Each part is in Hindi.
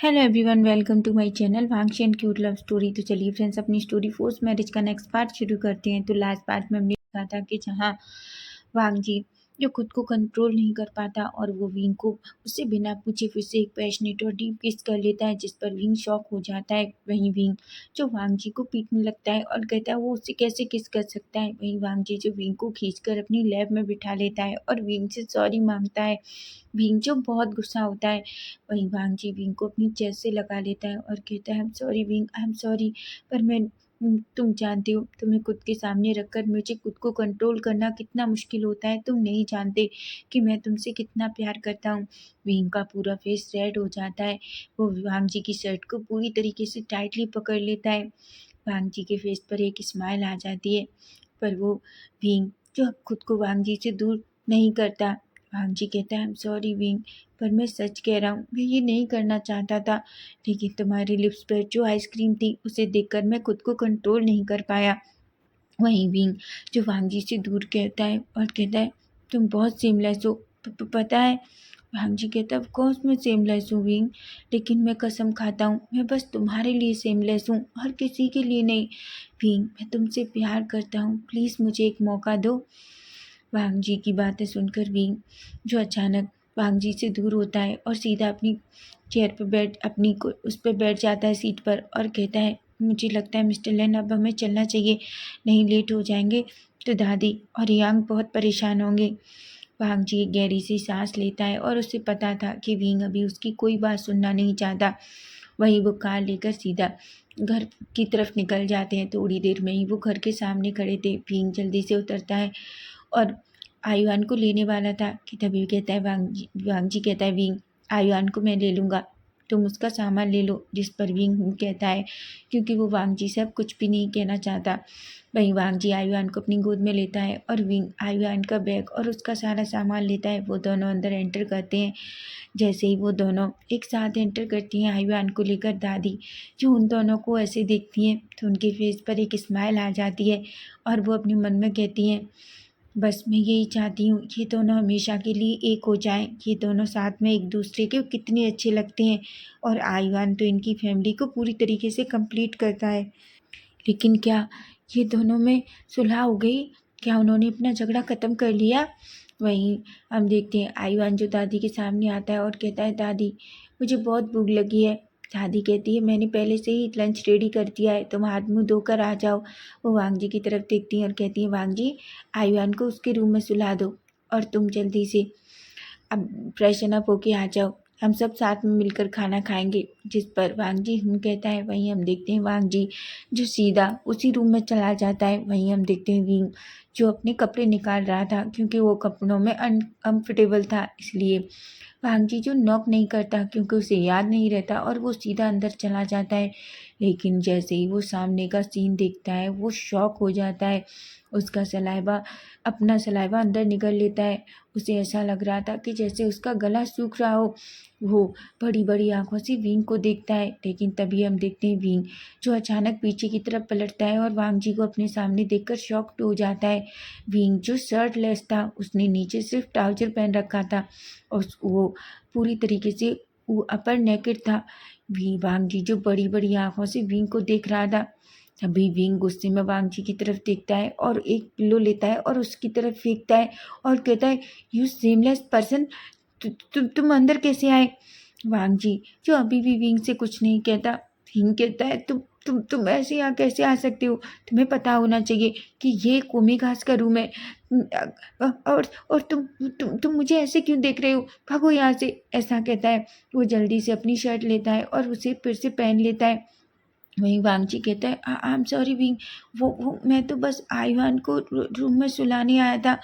Hello everyone, welcome to my channel Wangshi and cute love story. तो चलिए फ्रेंड्स, अपनी स्टोरी फोर्स मैरिज का नेक्स्ट पार्ट शुरू करते हैं। तो लास्ट पार्ट में हमने देखा था कि जहाँ वांग जी जो खुद को कंट्रोल नहीं कर पाता और वो विंग को उससे बिना पूछे फिर से एक पैशनेट और डीप किस कर लेता है, जिस पर विंग शॉक हो जाता है। वहीं विंग जो वांग जी को पीटने लगता है और कहता है वो उससे कैसे किस कर सकता है। वहीं वांग जी जो विंग को खींचकर अपनी लैब में बिठा लेता है और विंग से सॉरी मांगता है। विंग जो बहुत गुस्सा होता है। वहीं वांग जी विंग को अपनी चेस्ट से लगा लेता है और कहता है I am sorry wing, I am sorry, पर मैं तुम जानते हो तुम्हें खुद के सामने रखकर मुझे खुद को कंट्रोल करना कितना मुश्किल होता है। तुम नहीं जानते कि मैं तुमसे कितना प्यार करता हूँ। विंग का पूरा फेस रेड हो जाता है। वो वांग जी की शर्ट को पूरी तरीके से टाइटली पकड़ लेता है। वांग जी के फेस पर एक स्माइल आ जाती है, पर वो विंग जो अब खुद को वांग जी से दूर नहीं करता। वांग जी कहता है आई एम सॉरी विंग, पर मैं सच कह रहा हूँ, मैं ये नहीं करना चाहता था, लेकिन तुम्हारे लिप्स पर जो आइसक्रीम थी उसे देखकर मैं खुद को कंट्रोल नहीं कर पाया। वहीं विंग जो वांग जी से दूर कहता है और कहता है तुम बहुत सेमलेस हो, पता है। वांग जी कहता है ऑफ कोर्स मैं सेमलेस हूँ विंग, लेकिन मैं कसम खाता हूँ मैं बस तुम्हारे लिए सेमलेस हूँ और किसी के लिए नहीं। विंग मैं तुमसे प्यार करता हूँ, प्लीज़ मुझे एक मौका दो। वांग जी की बातें सुनकर विंग जो अचानक वांग जी से दूर होता है और सीधा अपनी चेयर पर बैठ अपनी को उस पर बैठ जाता है सीट पर और कहता है मुझे लगता है मिस्टर लेन अब हमें चलना चाहिए, नहीं लेट हो जाएंगे तो दादी और यांग बहुत परेशान होंगे। वांग जी एक गहरी सी सांस लेता है और उसे पता था कि विंग अभी उसकी कोई बात सुनना नहीं चाहता। वहीं वो कार लेकर सीधा घर की तरफ निकल जाते हैं। थोड़ी देर में ही वो घर के सामने खड़े थे। विंग जल्दी से उतरता है और आयुआन को लेने वाला था कि तभी कहता है वांग जी कहता है विंग आयुआन को मैं ले लूँगा, तुम उसका सामान ले लो। जिस पर विंग कहता है क्योंकि वो वांग जी से अब कुछ भी नहीं कहना चाहता। वहीं वांग जी आयुआन को अपनी गोद में लेता है और विंग आयुआन का बैग और उसका सारा सामान लेता है। वो दोनों अंदर एंटर करते हैं। जैसे ही वो दोनों एक साथ एंटर करती हैं आयुआन को लेकर, दादी जो उन दोनों को ऐसे देखती हैं तो उनके फेस पर एक स्माइल आ जाती है और वो अपने मन में कहती हैं बस मैं यही चाहती हूँ ये दोनों हमेशा के लिए एक हो जाएं। ये दोनों साथ में एक दूसरे के कितने अच्छे लगते हैं और आयुआन तो इनकी फैमिली को पूरी तरीके से कंप्लीट करता है। लेकिन क्या ये दोनों में सुलह हो गई? क्या उन्होंने अपना झगड़ा ख़त्म कर लिया? वहीं हम देखते हैं आयुआन जो दादी के सामने आता है और कहता है दादी मुझे बहुत भूख लगी है। दादी कहती है मैंने पहले से ही लंच रेडी कर दिया है, तुम हाथ मुँह धोकर आ जाओ। वो वांग जी की तरफ देखती हैं और कहती हैं वांग जी आयुआन को उसके रूम में सुला दो और तुम जल्दी से अब फ्रेशन अप होके आ जाओ, हम सब साथ में मिलकर खाना खाएंगे। जिस पर वांग जी कहता है। वहीं हम देखते हैं वांग जी जो सीधा उसी रूम में चला जाता है। वहीं हम देखते हैं विंग जो अपने कपड़े निकाल रहा था क्योंकि वो कपड़ों में अनकम्फर्टेबल था, इसलिए वांग जी जो नॉक नहीं करता क्योंकि उसे याद नहीं रहता और वो सीधा अंदर चला जाता है। लेकिन जैसे ही वो सामने का सीन देखता है वो शॉक हो जाता है। उसका सलाइवा अपना सलाइवा अंदर निकल लेता है। उसे ऐसा लग रहा था कि जैसे उसका गला सूख रहा हो। वो बड़ी बड़ी आंखों से विंग को देखता है, लेकिन तभी हम देखते हैं विंग जो अचानक पीछे की तरफ पलटता है और वांग जी को अपने सामने देखकर शॉक्ड हो जाता है। विंग जो शर्टलेस था, उसने नीचे सिर्फ ट्राउजर पहन रखा था और वो पूरी तरीके से वो अपर नेकेड था। वांग जी जो बड़ी बड़ी आंखों से विंग को देख रहा था। तभी विंग गुस्से में वांग जी की तरफ देखता है और एक पिल्लो लेता है और उसकी तरफ फेंकता है और कहता है यू सेमलेस पर्सन, तुम अंदर कैसे आए? वांग जी जो अभी भी विंग से कुछ नहीं कहता। विंग कहता है तुम ऐसे यहाँ कैसे आ सकते हो? तुम्हें पता होना चाहिए कि ये कोमी घास का रूम है। और तुम मुझे ऐसे क्यों देख रहे हो? भागो यहाँ से, ऐसा कहता है। वो जल्दी से अपनी शर्ट लेता है और उसे फिर से पहन लेता है। वहीं वांग जी कहता है आई एम सॉरी विंग, वो मैं तो बस आयुआन को रूम में सुलाने आया था।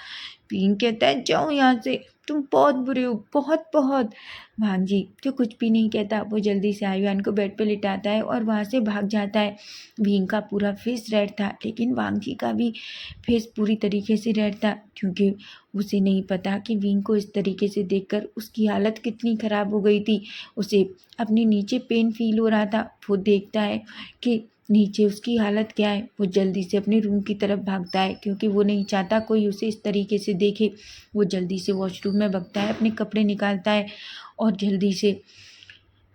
विंग कहता है जाओ यहाँ से, तुम बहुत बुरे हो, बहुत बहुत। वांग जी जो कुछ भी नहीं कहता वो जल्दी से आयुआन को बेड पे लिटाता है और वहाँ से भाग जाता है। विंग का पूरा फेस रेड था, लेकिन वांग जी का भी फेस पूरी तरीके से रेड था क्योंकि उसे नहीं पता कि विंग को इस तरीके से देखकर उसकी हालत कितनी ख़राब हो गई थी। उसे अपने नीचे पेन फील हो रहा था। वो देखता है कि नीचे उसकी हालत क्या है। वो जल्दी से अपने रूम की तरफ भागता है क्योंकि वो नहीं चाहता कोई उसे इस तरीके से देखे। वो जल्दी से वॉशरूम में भागता है, अपने कपड़े निकालता है और जल्दी से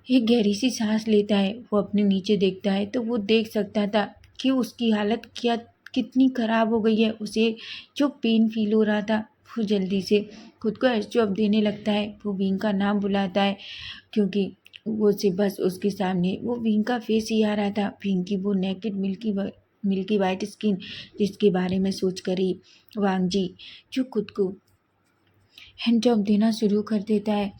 एक गहरी सी सांस लेता है। वो अपने नीचे देखता है तो वो देख सकता था कि उसकी हालत क्या कितनी ख़राब हो गई है। उसे जो पेन फील हो रहा था, वो जल्दी से खुद को एस्ट्रॉप देने लगता है। वो विंग का नाम बुलाता है क्योंकि वो से बस उसके सामने वो विंग का फेस ही आ रहा था। विंग की वो नेकेड मिल्की वाइट स्किन, जिसके बारे में सोच कर ही वांगजी जो खुद को हैंड जॉब देना शुरू कर देता है।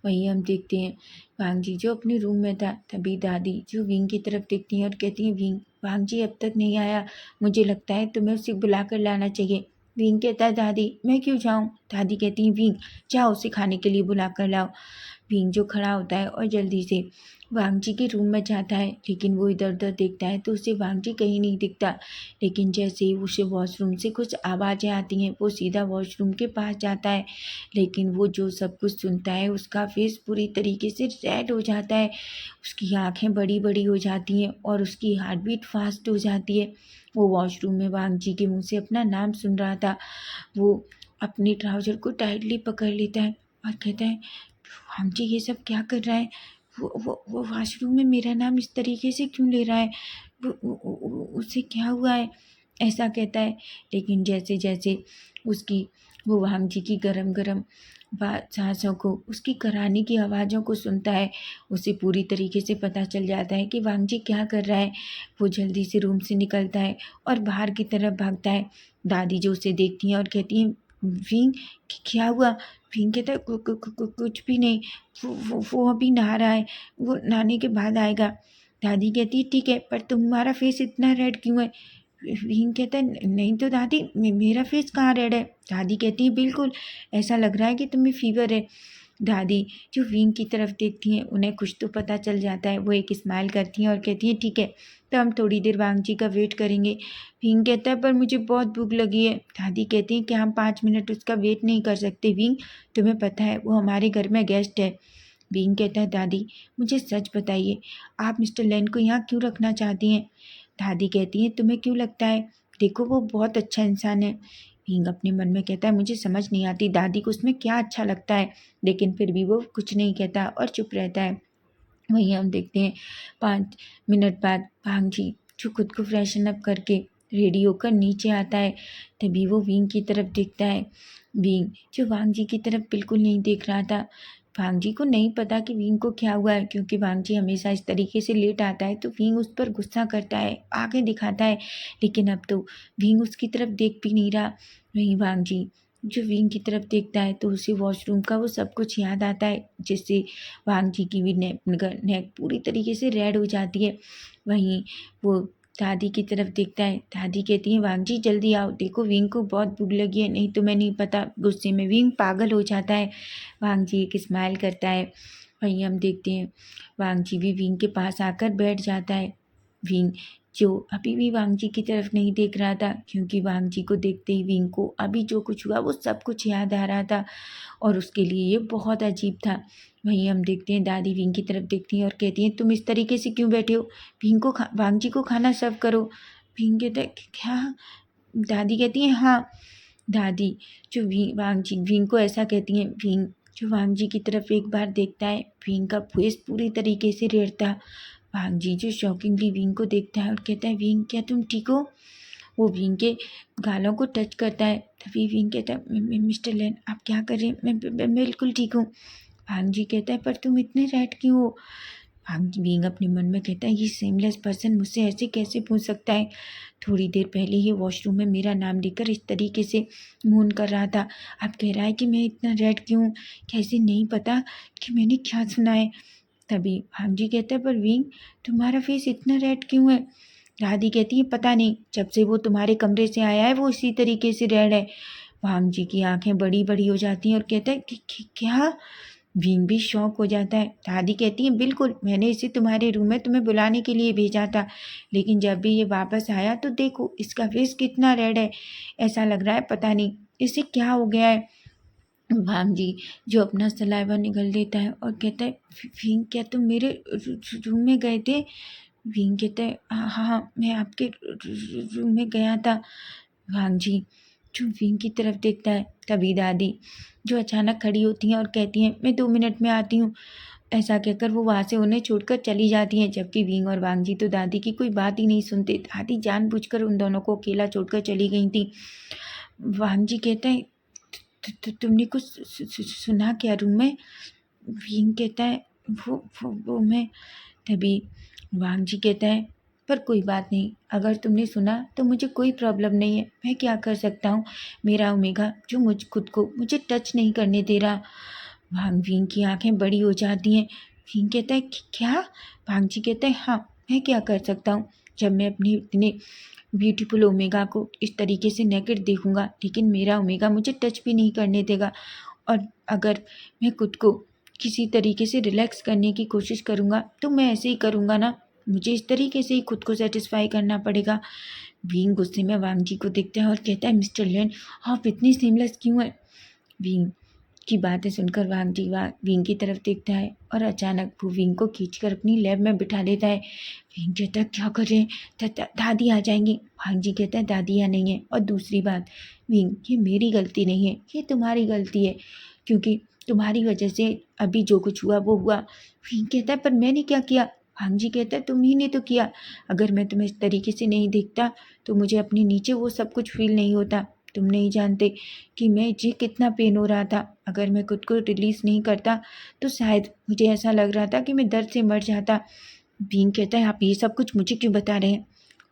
वहीं हम देखते हैं वांगजी जो अपने रूम में था। तभी दादी जो विंग की तरफ देखती हैं और कहती हैं, विंग, वांगजी अब तक नहीं आया, मुझे लगता है तुम्हें उसे बुला कर लाना चाहिए। विंग कहता है, दादी मैं क्यों जाऊं? दादी कहती हैं, विंग जाओ उसे खाने के लिए बुला कर लाओ। विंग जो खड़ा होता है और जल्दी से वांगजी के रूम में जाता है, लेकिन वो इधर उधर देखता है तो उसे वांगजी कहीं नहीं दिखता। लेकिन जैसे ही उसे वॉशरूम से कुछ आवाज़ें आती हैं, वो सीधा वॉशरूम के पास जाता है। लेकिन वो जो सब कुछ सुनता है, उसका फेस पूरी तरीके से रेड हो जाता है। उसकी आंखें बड़ी बड़ी हो जाती हैं और उसकी हार्ट बीट फास्ट हो जाती है। वो वॉशरूम में वांगजी के मुंह से अपना नाम सुन रहा था। वो अपने ट्राउज़र को टाइटली पकड़ लेता है और कहता है, वांगजी ये सब क्या कर रहा है? वो वॉशरूम में मेरा नाम इस तरीके से क्यों ले रहा है? उसे क्या हुआ है? ऐसा कहता है। लेकिन जैसे जैसे उसकी वो वांगजी की गरम गरम सांसों को, उसकी कराहने की आवाज़ों को सुनता है, उसे पूरी तरीके से पता चल जाता है कि वांगजी क्या कर रहा है। वो जल्दी से रूम से निकलता है और बाहर की तरफ भागता है। दादी जो उसे देखती हैं और कहती हैं, विंग क्या हुआ? विंग कहता है, कुछ भी नहीं, वो अभी नहा रहा है, वो नहाने के बाद आएगा। दादी कहती है, ठीक है, पर तुम्हारा फेस इतना रेड क्यों है? विंग कहता है, नहीं तो दादी, मेरा फेस कहाँ रेड है? दादी कहती है, बिल्कुल ऐसा लग रहा है कि तुम्हें फीवर है। दादी जो विंग की तरफ देखती हैं, उन्हें कुछ तो पता चल जाता है। वो एक स्माइल करती हैं और कहती हैं, ठीक है, तो हम थोड़ी देर वांगजी का वेट करेंगे। विंग कहता है, पर मुझे बहुत भूख लगी है। दादी कहती हैं कि हम 5 मिनट उसका वेट नहीं कर सकते विंग, तुम्हें पता है वो हमारे घर में गेस्ट है। विंग कहता है, दादी मुझे सच बताइए, आप मिस्टर लैन को यहाँ क्यों रखना चाहती हैं? दादी कहती हैं, तुम्हें क्यों लगता है? देखो वो बहुत अच्छा इंसान है। विंग अपने मन में कहता है, मुझे समझ नहीं आती दादी को उसमें क्या अच्छा लगता है। लेकिन फिर भी वो कुछ नहीं कहता और चुप रहता है। वहीं हम देखते हैं 5 मिनट बाद भांगजी जो खुद को फ्रेशन अप करके रेडी होकर नीचे आता है। तभी वो विंग की तरफ देखता है। विंग जो वांगजी की तरफ बिल्कुल नहीं देख रहा था। वांगजी को नहीं पता कि विंग को क्या हुआ है, क्योंकि वांगजी हमेशा इस तरीके से लेट आता है तो विंग उस पर गुस्सा करता है, आगे दिखाता है। लेकिन अब तो विंग उसकी तरफ देख भी नहीं रहा। वहीं वांगजी जो विंग की तरफ देखता है तो उसे वॉशरूम का वो सब कुछ याद आता है, जिससे वांगजी की भी नेक पूरी तरीके से रेड हो जाती है। वहीं वो दादी की तरफ देखता है। दादी कहती है, वांगजी जल्दी आओ, देखो विंग को बहुत भूख लगी है, नहीं तो मैं नहीं पता। गुस्से में विंग पागल हो जाता है। वांगजी एक स्माइल करता है। वहीं हम देखते हैं वांगजी भी विंग के पास आकर बैठ जाता है। विंग जो अभी भी वांगजी की तरफ नहीं देख रहा था, क्योंकि वांगजी को देखते ही विंग को अभी जो कुछ हुआ वो सब कुछ याद आ रहा था और उसके लिए ये बहुत अजीब था। वहीं हम देखते हैं दादी विंग की तरफ देखती हैं और कहती हैं, तुम इस तरीके से क्यों बैठे हो? वांगजी को खाना सर्व करो। विंग कहता है, क्या? दादी कहती हैं, हाँ। दादी जो वांगजी विंग को ऐसा कहती हैं। विंग जो वांगजी की तरफ एक बार देखता है, विंग का फेस पूरी तरीके से रेड था। वांगजी जो शॉकिंगली विंग को देखता है और कहता है, विंग क्या तुम ठीक हो? वो विंग के गालों को टच करता है। तभी विंग कहता है, मिस्टर लैन आप क्या कर रहे हैं? मैं बिल्कुल ठीक हूँ। वांगजी कहता है, पर तुम इतने रेड क्यों हो? विंग अपने मन में कहता है, ये सेमलेस पर्सन मुझसे ऐसे कैसे पूछ सकता है? थोड़ी देर पहले ये वॉशरूम में मेरा नाम लेकर इस तरीके से मून कर रहा था, अब कह रहा है कि मैं इतना रेड क्यों हूँ? कैसे नहीं पता कि मैंने क्या सुना है? तभी भांजी कहता है, पर विंग तुम्हारा फेस इतना रेड क्यों है? दादी कहती है, पता नहीं, जब से वो तुम्हारे कमरे से आया है वो इसी तरीके से रेड है। भांजी की आंखें बड़ी बड़ी हो जाती हैं और कहता है कि क्या? विंग भी शॉक हो जाता है। दादी कहती है, बिल्कुल, मैंने इसे तुम्हारे रूम में तुम्हें बुलाने के लिए भेजा था, लेकिन जब भी ये वापस आया तो देखो इसका फेस कितना रेड है। ऐसा लग रहा है पता नहीं इसे क्या हो गया है। भांजी जो अपना सलाइवा निगल देता है और कहता है, विंग क्या तुम मेरे रूम में गए थे? विंग कहता है, हाँ हाँ, मैं आपके रूम में गया था। भांजी जो विंग की तरफ देखता है। तभी दादी जो अचानक खड़ी होती हैं और कहती हैं, मैं 2 मिनट में आती हूँ। ऐसा कहकर वो वहाँ से उन्हें छोड़कर चली जाती हैं, जबकि विंग और वांगजी तो दादी की कोई बात ही नहीं सुनते। दादी जानबूझकर उन दोनों को अकेला छोड़कर चली गई थी। वांगजी कहता है, तुमने कुछ सुना क्या रूम में? विंग कहता है, वो मैं। तभी वांगजी कहता है, पर कोई बात नहीं, अगर तुमने सुना तो मुझे कोई प्रॉब्लम नहीं है, मैं क्या कर सकता हूँ। मेरा ओमेगा जो खुद को मुझे टच नहीं करने दे रहा। विंग की आंखें बड़ी हो जाती हैं। विंग कहता है कि क्या? वांगजी कहता है, हाँ, मैं क्या कर सकता हूँ। जब मैं अपनी इतने ब्यूटीफुल ओमेगा को इस तरीके से नेकेड देखूंगा, लेकिन मेरा ओमेगा मुझे टच भी नहीं करने देगा। और अगर मैं खुद को किसी तरीके से रिलैक्स करने की कोशिश करूँगा तो मैं ऐसे ही करूँगा ना, मुझे इस तरीके से ही खुद को सेटिस्फाई करना पड़ेगा। विंग गुस्से में वांगजी को देखता है और कहता है, मिस्टर लेन, आप इतनी सीमलेस क्यों हैं? विंग की बातें सुनकर वांगजी विंग की तरफ देखता है और अचानक वो विंग को खींचकर अपनी लैब में बिठा लेता है। विंग कहता है, क्या कर रहे हैं? दादी आ जाएंगी। वांगजी कहता है, दादी यहाँ नहीं है। और दूसरी बात, विंग, ये मेरी गलती नहीं है, ये तुम्हारी गलती है, क्योंकि तुम्हारी वजह से अभी जो कुछ हुआ वो हुआ। विंग कहता है, पर मैंने क्या किया? वांगजी कहता है, तुम ही ने तो किया। अगर मैं तुम्हें इस तरीके से नहीं देखता तो मुझे अपने नीचे वो सब कुछ फील नहीं होता। तुम नहीं जानते कि मुझे कितना पेन हो रहा था। अगर मैं खुद को रिलीज़ नहीं करता तो शायद मुझे ऐसा लग रहा था कि मैं दर्द से मर जाता। बींग कहता है, आप ये सब कुछ मुझे क्यों बता रहे हैं?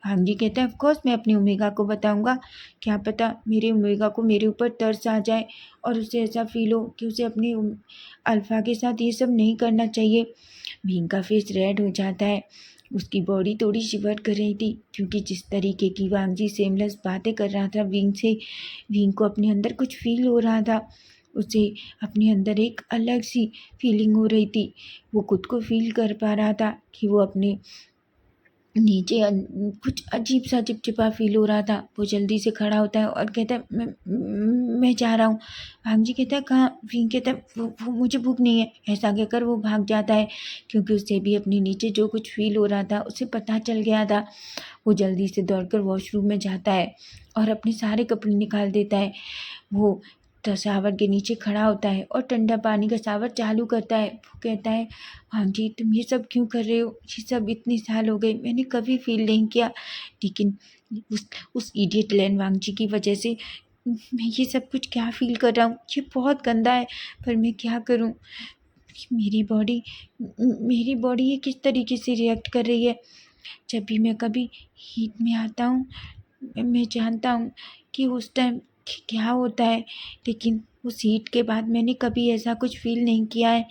हांजी कहता है, ऑफ कोर्स मैं अपनी ओमेगा को बताऊंगा। क्या पता मेरे ओमेगा को मेरे ऊपर तरस आ जाए और उसे ऐसा फील हो कि उसे अपनी अल्फा के साथ ये सब नहीं करना चाहिए। बींग का फेस रेड हो जाता है। उसकी बॉडी थोड़ी शिवर कर रही थी, क्योंकि जिस तरीके की वांगजी सेमलेस बातें कर रहा था विंग से, विंग को अपने अंदर कुछ फील हो रहा था। उसे अपने अंदर एक अलग सी फीलिंग हो रही थी। वो खुद को फील कर पा रहा था कि वो अपने नीचे कुछ अजीब सा चिपचिपा फील हो रहा था। वो जल्दी से खड़ा होता है और कहता है, मैं जा रहा हूँ। भांजी कहता है, कहाँ? विंग कहता है, वो मुझे भूख नहीं है। ऐसा कहकर वो भाग जाता है, क्योंकि उसे भी अपने नीचे जो कुछ फील हो रहा था उसे पता चल गया था। वो जल्दी से दौड़कर वॉशरूम में जाता है और अपने सारे कपड़े निकाल देता है। वो शावर के नीचे खड़ा होता है और ठंडा पानी का शावर चालू करता है। वो कहता है, हाँ जी, तुम ये सब क्यों कर रहे हो? ये सब इतने साल हो गए, मैंने कभी फील नहीं किया, लेकिन उस इडियट लेन वांगजी की वजह से मैं ये सब कुछ क्या फील कर रहा हूँ। ये बहुत गंदा है, पर मैं क्या करूँ? मेरी बॉडी ये किस तरीके से रिएक्ट कर रही है। जब भी मैं कभी हीट में आता हूँ, मैं जानता हूँ कि उस टाइम क्या होता है, लेकिन उस हीट के बाद मैंने कभी ऐसा कुछ फील नहीं किया है।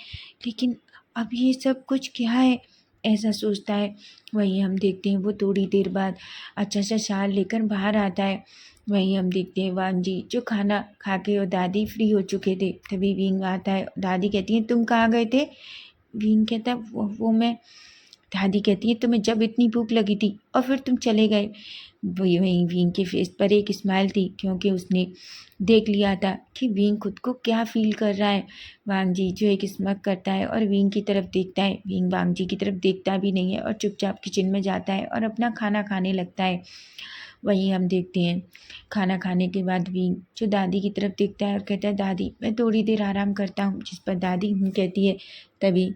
लेकिन अब ये सब कुछ क्या है? ऐसा सोचता है। वहीं हम देखते हैं वो थोड़ी देर बाद अच्छा सा शाल लेकर बाहर आता है। वहीं हम देखते हैं वांजी जो खाना खा के और दादी फ्री हो चुके थे। तभी विंग आता है। दादी कहती है, तुम कहाँ गए थे? विंग कहता है, वो मैं। दादी कहती है, तुम्हें जब इतनी भूख लगी थी और फिर तुम चले गए। वहीं विंग के फेस पर एक स्माइल थी, क्योंकि उसने देख लिया था कि विंग खुद को क्या फील कर रहा है। वांगजी जो एक स्मग करता है और विंग की तरफ देखता है। विंग वांगजी की तरफ देखता भी नहीं है और चुपचाप किचन में जाता है और अपना खाना खाने लगता है। वहीं हम देखते हैं खाना खाने के बाद विंग जो दादी की तरफ देखता है और कहता है, दादी मैं थोड़ी देर आराम करता हूँ। जिस पर दादी कहती है। तभी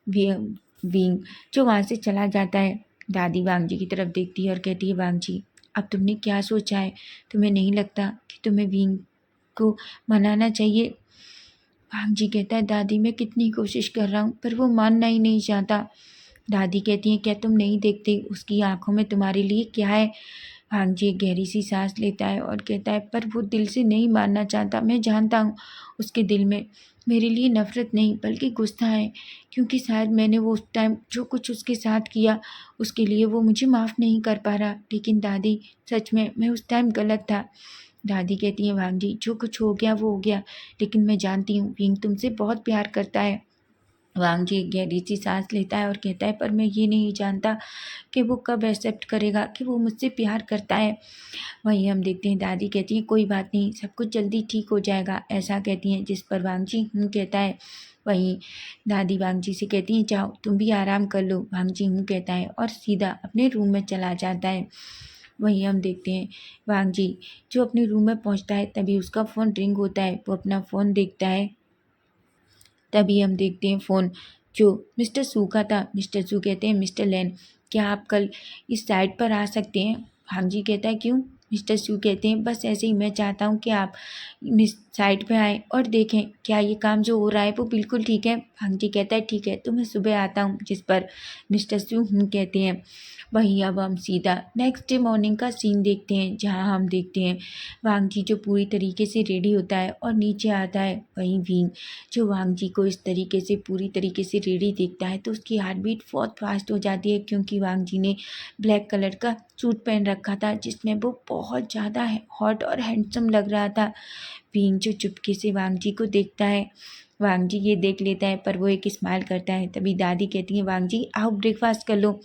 विंग जो वहाँ से चला जाता है। दादी वांगजी की तरफ देखती है और कहती है, वांगजी अब तुमने क्या सोचा है? तुम्हें नहीं लगता कि तुम्हें विंग को मनाना चाहिए? वांगजी कहता है, दादी मैं कितनी कोशिश कर रहा हूँ पर वो मानना ही नहीं चाहता। दादी कहती है, क्या तुम नहीं देखते उसकी आंखों में तुम्हारे लिए क्या है? वांगजी एक गहरी सी सांस लेता है और कहता है, पर वो दिल से नहीं मानना चाहता। मैं जानता हूँ उसके दिल में मेरे लिए नफ़रत नहीं बल्कि गुस्सा है, क्योंकि शायद मैंने वो उस टाइम जो कुछ उसके साथ किया उसके लिए वो मुझे माफ़ नहीं कर पा रहा। लेकिन दादी सच में मैं उस टाइम गलत था। दादी कहती है, वांगजी जो कुछ हो गया वो हो गया, लेकिन मैं जानती हूँ विंग तुमसे बहुत प्यार करता है। वांगजी एक गहरी सी सांस लेता है और कहता है, पर मैं ये नहीं जानता कि वो कब एक्सेप्ट करेगा कि वो मुझसे प्यार करता है। वहीं हम देखते हैं दादी कहती है, कोई बात नहीं, सब कुछ जल्दी ठीक हो जाएगा, ऐसा कहती हैं। जिस पर वांगजी कहता है। वहीं दादी वांगजी से कहती हैं, जाओ तुम भी आराम कर लो। वांगजी कहता है और सीधा अपने रूम में चला जाता है। वहीं हम देखते हैं वांगजी जो अपने रूम में पहुंचता है, तभी उसका फ़ोन रिंग होता है। वो अपना फ़ोन देखता है। तभी हम देखते हैं फ़ोन जो मिस्टर सू का था। मिस्टर सू कहते हैं मिस्टर लेन, क्या आप कल इस साइट पर आ सकते हैं? भांग जी कहता है क्यों? मिस्टर सू कहते हैं बस ऐसे ही मैं चाहता हूँ कि आप मिस साइट पे आएँ और देखें क्या ये काम जो हो रहा है वो बिल्कुल ठीक है। भांग जी कहता है ठीक है तो मैं सुबह आता हूँ, जिस पर मिस्टर सू कहते हैं। वहीं अब हम सीधा नेक्स्ट डे मॉर्निंग का सीन देखते हैं, जहाँ हम देखते हैं वांग जी जो पूरी तरीके से रेडी होता है और नीचे आता है। वहीं विंग जो वांग जी को इस तरीके से पूरी तरीके से रेडी देखता है तो उसकी हार्ट बीट बहुत फास्ट हो जाती है, क्योंकि वांग जी ने ब्लैक कलर का सूट पहन रखा था जिसमें वो बहुत ज़्यादा हॉट और हैंडसम लग रहा था। विंग जो चुपके से वांग जी को देखता है, वांग जी ये देख लेता है पर वो एक स्माइल करता है। तभी दादी कहती है वांग जी आओ ब्रेकफास्ट कर लो।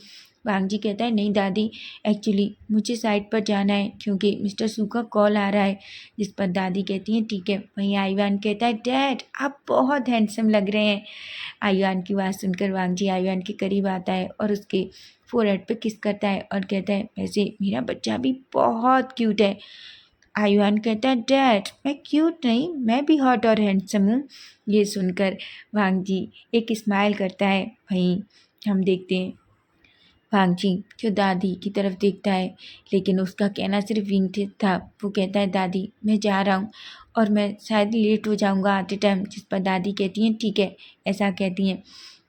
वांग जी कहता है नहीं दादी, एक्चुअली मुझे साइट पर जाना है क्योंकि मिस्टर सू का कॉल आ रहा है, जिस पर दादी कहती है ठीक है। वहीं आईवान कहता है डैड आप बहुत हैंडसम लग रहे हैं। आईवान की बात सुनकर वांग जी आईवान के करीब आता है और उसके फोरहेड पे किस करता है और कहता है वैसे मेरा बच्चा भी बहुत क्यूट है। आईवान कहता है डैड मैं क्यूट नहीं, मैं भी हॉट और हैंडसम हूँ। ये सुनकर वांग जी एक स्माइल करता है। वहीं हम देखते हैं वांग जी जो दादी की तरफ देखता है, लेकिन उसका कहना सिर्फ विंग था। वो कहता है दादी मैं जा रहा हूँ और मैं शायद लेट हो जाऊँगा आते टाइम, जिस पर दादी कहती हैं ठीक है, ऐसा कहती हैं।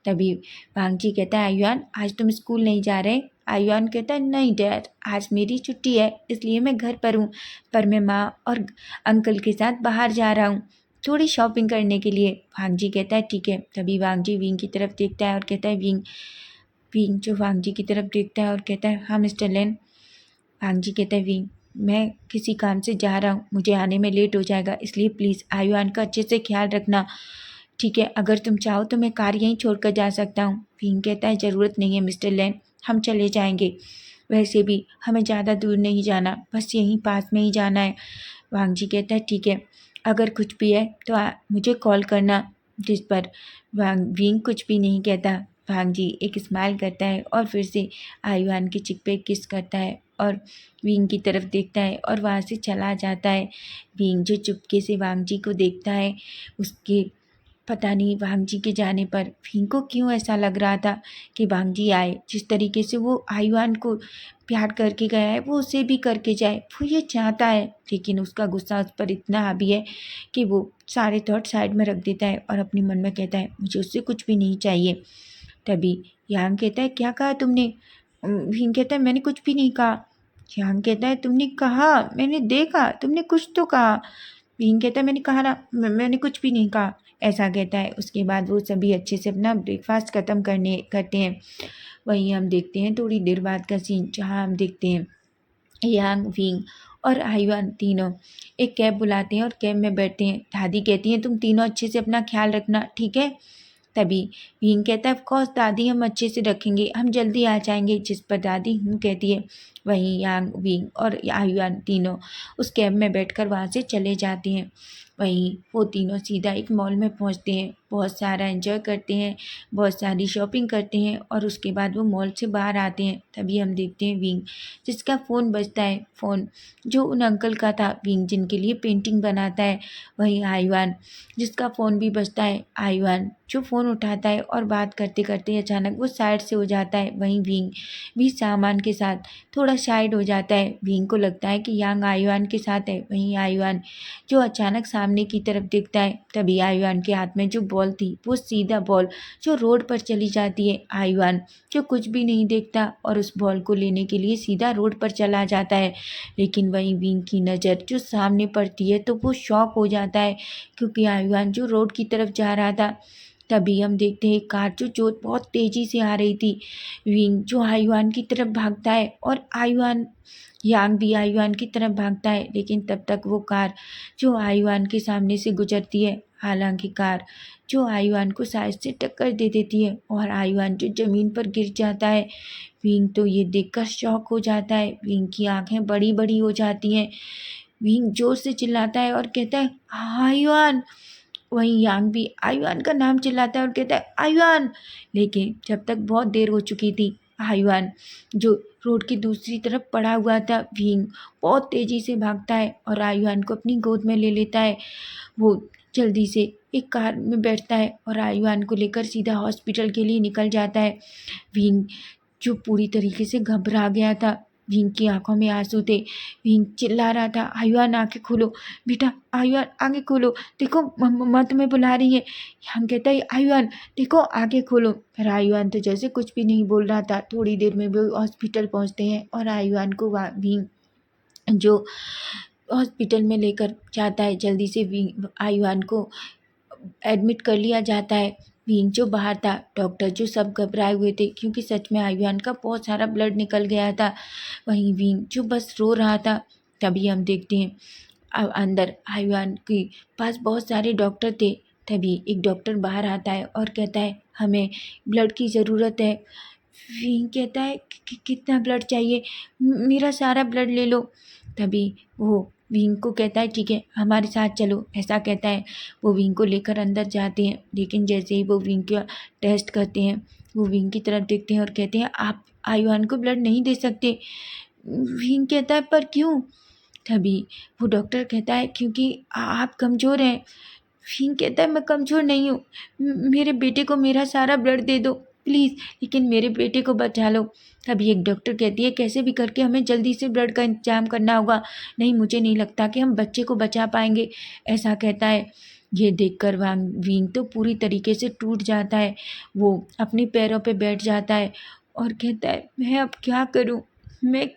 तभी वांग जी कहता है आयुआन आज तुम स्कूल नहीं जा रहे? आयुआन कहता है नहीं डैड, आज मेरी छुट्टी है इसलिए मैं घर पर हूँ, पर मैं माँ और अंकल के साथ बाहर जा रहा हूँ थोड़ी शॉपिंग करने के लिए। वांग जी कहता है ठीक है। तभी वांग जी विंग की तरफ देखता है और कहता है विंग। विंग जो वांग जी की तरफ देखता है और कहता है हाँ मिस्टर लेन। वांग जी कहता है विंग मैं किसी काम से जा रहा हूँ, मुझे आने में लेट हो जाएगा, इसलिए प्लीज़ आयुआन का अच्छे से ख्याल रखना, ठीक है? अगर तुम चाहो तो मैं कार यहीं छोड़कर जा सकता हूँ। विंग कहता है ज़रूरत नहीं है मिस्टर लेन, हम चले जाएंगे, वैसे भी हमें ज़्यादा दूर नहीं जाना, बस यहीं पास में ही जाना है। वांग जी कहता है ठीक है, अगर कुछ भी है तो मुझे कॉल करना, जिस पर विंग कुछ भी नहीं कहता। वांग जी एक स्माइल करता है और फिर से आयुआन के चिक पे किस करता है और विंग की तरफ देखता है और वहाँ से चला जाता है। विंग जो चुपके से वांग जी को देखता है, उसके पता नहीं वांग जी के जाने पर विंग को क्यों ऐसा लग रहा था कि वांग जी आए, जिस तरीके से वो आयुआन को प्यार करके गया है वो उसे भी करके जाए, वो ये चाहता है। लेकिन उसका गुस्सा उस पर इतना हावी है कि वो सारे थॉट साइड में रख देता है और अपने मन में कहता है मुझे उससे कुछ भी नहीं चाहिए। तभी यांग कहता है क्या कहा तुमने? विंग कहता है मैंने कुछ भी नहीं कहा। यांग कहता है तुमने कहा, मैंने देखा, तुमने कुछ तो कहा। विंग कहता है मैंने कहा ना, मैंने कुछ भी नहीं कहा, ऐसा कहता है। उसके बाद वो सभी अच्छे से अपना ब्रेकफास्ट ख़त्म करते हैं। वहीं हम देखते हैं थोड़ी देर बाद का सीन, जहाँ हम देखते हैं यांग, विंग और आयुआन तीनों एक कैब बुलाते हैं और कैब में बैठते हैं। दादी कहती हैं तुम तीनों अच्छे से अपना ख्याल रखना, ठीक है? तभी विंग कहता है ऑफकोर्स दादी हम अच्छे से रखेंगे, हम जल्दी आ जाएंगे, जिस पर दादी कहती है। वहीं यांग, विंग और आयुआन तीनों उस कैब में बैठकर वहाँ से चले जाते हैं। वहीं वो तीनों सीधा एक मॉल में पहुँचते हैं, बहुत सारा एंजॉय करते हैं, बहुत सारी शॉपिंग करते हैं और उसके बाद वो मॉल से बाहर आते हैं। तभी हम देखते हैं विंग जिसका फ़ोन बजता है, फ़ोन जो उन अंकल का था, विंग जिनके लिए पेंटिंग बनाता है। वहीं आयुआन जिसका फ़ोन भी बजता है, आयुआन जो फ़ोन उठाता है और बात करते करते अचानक वो साइड से हो जाता है। वहीं विंग भी सामान के साथ थोड़ा साइड हो जाता है। विंग को लगता है कि यांग आयुआन के साथ है। वहीं आयुआन जो अचानक सामने की तरफ देखता है, तभी आयुआन के हाथ में जो बॉल थी वो सीधा बॉल जो रोड पर चली जाती है। आयुआन जो कुछ भी नहीं देखता और उस बॉल को लेने के लिए सीधा रोड पर चला जाता है। लेकिन वहीं विंग की नज़र जो सामने पड़ती है तो वो शॉक हो जाता है, क्योंकि आयुआन जो रोड की तरफ जा रहा था। तभी हम देखते हैं एक कार जो बहुत तेज़ी से आ रही थी। विंग जो आयुआन की तरफ भागता है और आयुआन यांग भी आयुआन की तरफ भागता है, लेकिन तब तक वो कार जो आयुआन के सामने से गुजरती है। हालांकि कार जो आयुआन को साइड से टक्कर दे देती है और आयुआन जो ज़मीन पर गिर जाता है। विंग तो ये देखकर शॉक हो जाता है, विंग की आंखें बड़ी बड़ी हो जाती हैं। विंग जोर से चिल्लाता है और कहता है आयुआन। वहीं यांग भी आयुआन का नाम चिल्लाता है और कहता है आयुआन, लेकिन जब तक बहुत देर हो चुकी थी। आयुआन जो रोड की दूसरी तरफ पड़ा हुआ था, विंग बहुत तेज़ी से भागता है और आयुआन को अपनी गोद में ले लेता है। वो जल्दी से एक कार में बैठता है और आयुआन को लेकर सीधा हॉस्पिटल के लिए निकल जाता है। विंग जो पूरी तरीके से घबरा गया था, विंग की आंखों में आंसू थे। विंग चिल्ला रहा था, आयुआन आंखें खोलो बेटा, आयुआन आंखें खोलो, देखो मम्मा तुम्हें बुला रही है। हम कहता है आयुआन देखो आंखें खोलो, पर आयुआन तो जैसे कुछ भी नहीं बोल रहा था। थोड़ी देर में वो हॉस्पिटल पहुंचते हैं और आयुआन को विंग जो हॉस्पिटल में लेकर जाता है। जल्दी से आयुआन को एडमिट कर लिया जाता है। विंग जो बाहर था, डॉक्टर जो सब घबराए हुए थे क्योंकि सच में आयुआन का बहुत सारा ब्लड निकल गया था। वहीं विंग जो बस रो रहा था। तभी हम देखते हैं अंदर आयुआन के पास बहुत सारे डॉक्टर थे। तभी एक डॉक्टर बाहर आता है और कहता है हमें ब्लड की ज़रूरत है। विंग कहता है कितना ब्लड चाहिए, मेरा सारा ब्लड ले लो। तभी वो विंग को कहता है ठीक है हमारे साथ चलो, ऐसा कहता है। वो विंग को लेकर अंदर जाते हैं, लेकिन जैसे ही वो विंग का टेस्ट करते हैं, वो विंग की तरफ देखते हैं और कहते हैं आप आयुआन को ब्लड नहीं दे सकते। विंग कहता है पर क्यों? तभी वो डॉक्टर कहता है क्योंकि आप कमज़ोर हैं। विंग कहता है मैं कमज़ोर नहीं हूँ, मेरे बेटे को मेरा सारा ब्लड दे दो प्लीज़, लेकिन मेरे बेटे को बचा लो। तभी एक डॉक्टर कहती है कैसे भी करके हमें जल्दी से ब्लड का इंतजाम करना होगा, नहीं मुझे नहीं लगता कि हम बच्चे को बचा पाएंगे, ऐसा कहता है। ये देखकर विंग तो पूरी तरीके से टूट जाता है। वो अपने पैरों पे बैठ जाता है और कहता है मैं अब क्या करूँ, मैं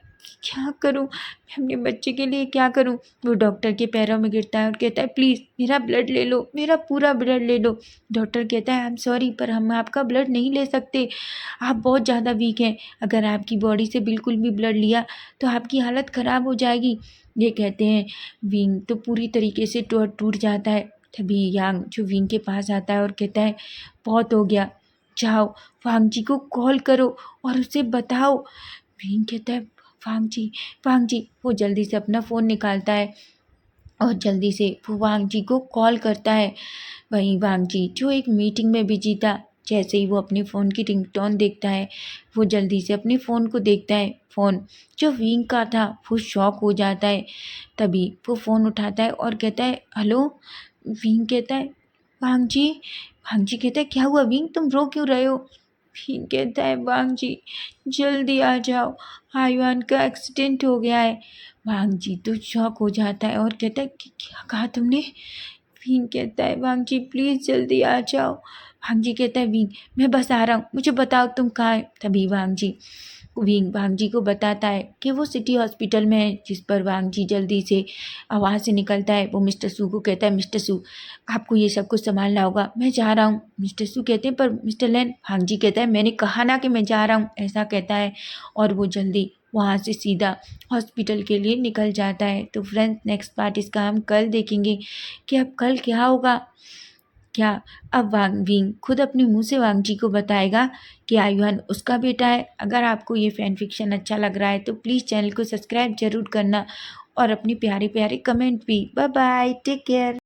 क्या करूँ, मैं अपने बच्चे के लिए क्या करूँ। वो डॉक्टर के पैरों में गिरता है और कहता है प्लीज़ मेरा ब्लड ले लो, मेरा पूरा ब्लड ले लो। डॉक्टर कहता है आई एम सॉरी पर हम आपका ब्लड नहीं ले सकते, आप बहुत ज़्यादा वीक हैं, अगर आपकी बॉडी से बिल्कुल भी ब्लड लिया तो आपकी हालत ख़राब हो जाएगी। ये कहते हैं विंग तो पूरी तरीके से टूट जाता है। तभी यांग जो विंग के पास आता है और कहता है बहुत हो गया, जाओ वांग जी को कॉल करो और उसे बताओ। विंग कहता है वांग जी, वो जल्दी से अपना फ़ोन निकालता है और जल्दी से वो वांग जी को कॉल करता है। वहीं वांग जी जो एक मीटिंग में बिजी था, जैसे ही वो अपने फ़ोन की रिंगटोन देखता है, वो जल्दी से अपने फ़ोन को देखता है। फ़ोन जो विंग का था, वो शॉक हो जाता है। तभी वो फ़ोन उठाता है और कहता है हेलो। विंग कहता है वांग जी कहता है क्या हुआ विंग, तुम रो क्यों रहे हो? विंग कहता है वांग जी जल्दी आ जाओ, आयुआन का एक्सीडेंट हो गया है। वांग जी तो शॉक हो जाता है और कहता है कि क्या कहा तुमने? विंग कहता है वांग जी प्लीज़ जल्दी आ जाओ। वांग जी कहता है विंग मैं बस आ रहा हूँ, मुझे बताओ तुम कहाँ है। तभी वांग जी को बताता है कि वो सिटी हॉस्पिटल में है, जिस पर वांग जी जल्दी से वहाँ से निकलता है। वो मिस्टर सू को कहता है मिस्टर सू आपको ये सब कुछ संभालना होगा, मैं जा रहा हूँ। मिस्टर सू कहते हैं पर मिस्टर लैन, वांग जी कहता है मैंने कहा ना कि मैं जा रहा हूँ, ऐसा कहता है और वो जल्दी वहाँ से सीधा हॉस्पिटल के लिए निकल जाता है। तो फ्रेंड्स नेक्स्ट पार्ट इसका हम कल देखेंगे कि अब कल क्या होगा। क्या अब विंग खुद अपने मुंह से वांग जी को बताएगा कि आयुआन उसका बेटा है। अगर आपको ये फैन फिक्शन अच्छा लग रहा है तो प्लीज़ चैनल को सब्सक्राइब जरूर करना और अपने प्यारे प्यारे कमेंट भी। Bye bye, take care.